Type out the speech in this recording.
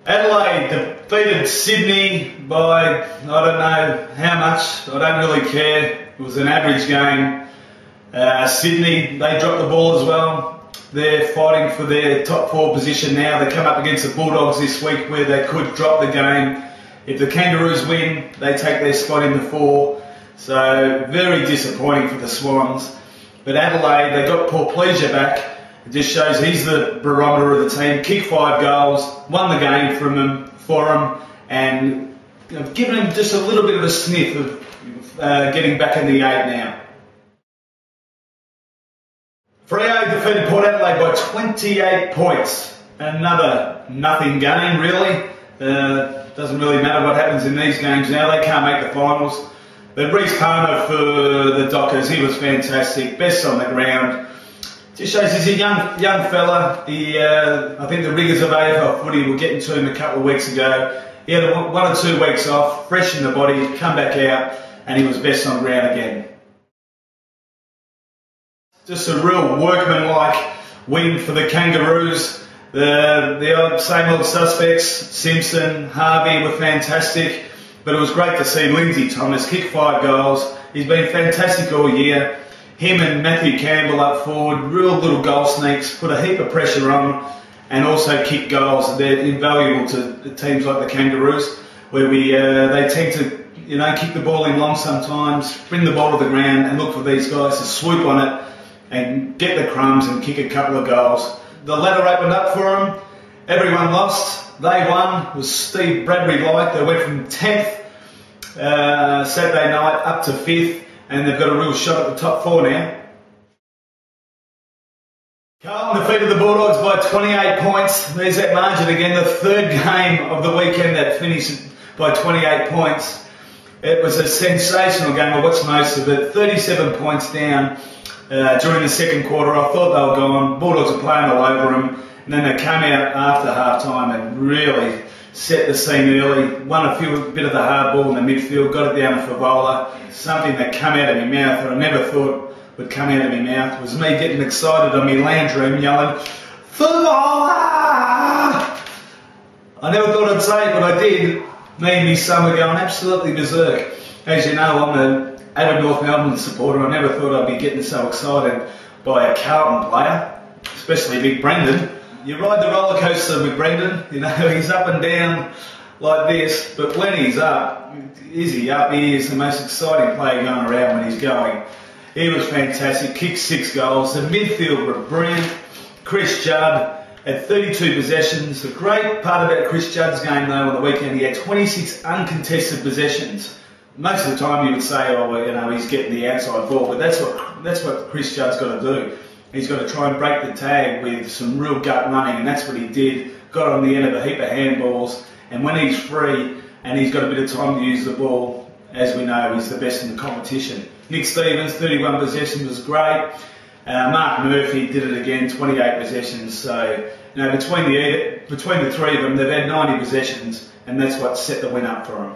Adelaide defeated Sydney by, I don't know how much, I don't really care. It was an average game. Sydney, they dropped the ball as well. They're fighting for their top 4 position now. They come up against the Bulldogs this week where they could drop the game. If the Kangaroos win, they take their spot in the 4. So very disappointing for the Swans. But Adelaide, they got Paul Pleasure back. It just shows he's the barometer of the team. Kicked 5 goals, won the game for him, and given him just a little bit of a sniff of getting back in the 8 now. Freo defeated Port Adelaide by 28 points. Another nothing game, really. Doesn't really matter what happens in these games now. They can't make the finals. But Reece Palmer for the Dockers, he was fantastic. Best on the ground. Just shows he's a young fella. I think the rigours of AFL footy were getting to him a couple of weeks ago. He had 1 or 2 weeks off, fresh in the body, come back out, and he was best on ground again. Just a real workmanlike win for the Kangaroos. The same old suspects, Simpson, Harvey were fantastic, but it was great to see Lindsay Thomas kick 5 goals. He's been fantastic all year. Him and Matthew Campbell up forward, real little goal sneaks, put a heap of pressure on, and also kick goals. They're invaluable to teams like the Kangaroos, where they tend to kick the ball in long sometimes, bring the ball to the ground, and look for these guys to swoop on it and get the crumbs and kick a couple of goals. The ladder opened up for them. Everyone lost. They won. It was Steve Bradbury-like. They went from 10th Saturday night up to 5th. And they've got a real shot at the top 4 now. Carlton defeated the Bulldogs by 28 points. There's that margin again, the 3rd game of the weekend that finished by 28 points. It was a sensational game. I watched most of it. 37 points down during the 2nd quarter. I thought they were gone. Bulldogs were playing all over them. And then they came out after half-time and really set the scene early, won a bit of the hard ball in the midfield, got it down to Favola. Something that came out of my mouth that I never thought would come out of my mouth was me getting excited on my lounge room yelling, Favola! I never thought I'd say it, but I did. Me and my son were going absolutely berserk. As you know, I'm an avid North Melbourne supporter. I never thought I'd be getting so excited by a Carlton player, especially Big Brendan. You ride the roller coaster with Brendan, he's up and down like this, but when he's up, he is the most exciting player going around when he's going. He was fantastic, kicked 6 goals, the midfield were brilliant. Chris Judd had 32 possessions. The great part about Chris Judd's game though on the weekend, he had 26 uncontested possessions. Most of the time you would say, oh well, he's getting the outside ball, but that's what Chris Judd's got to do. He's got to try and break the tag with some real gut running, and that's what he did. Got on the end of a heap of handballs, and when he's free and he's got a bit of time to use the ball, as we know, he's the best in the competition. Nick Stevens, 31 possessions was great. Mark Murphy did it again, 28 possessions. So, between the 3 of them, they've had 90 possessions, and that's what set the win up for them.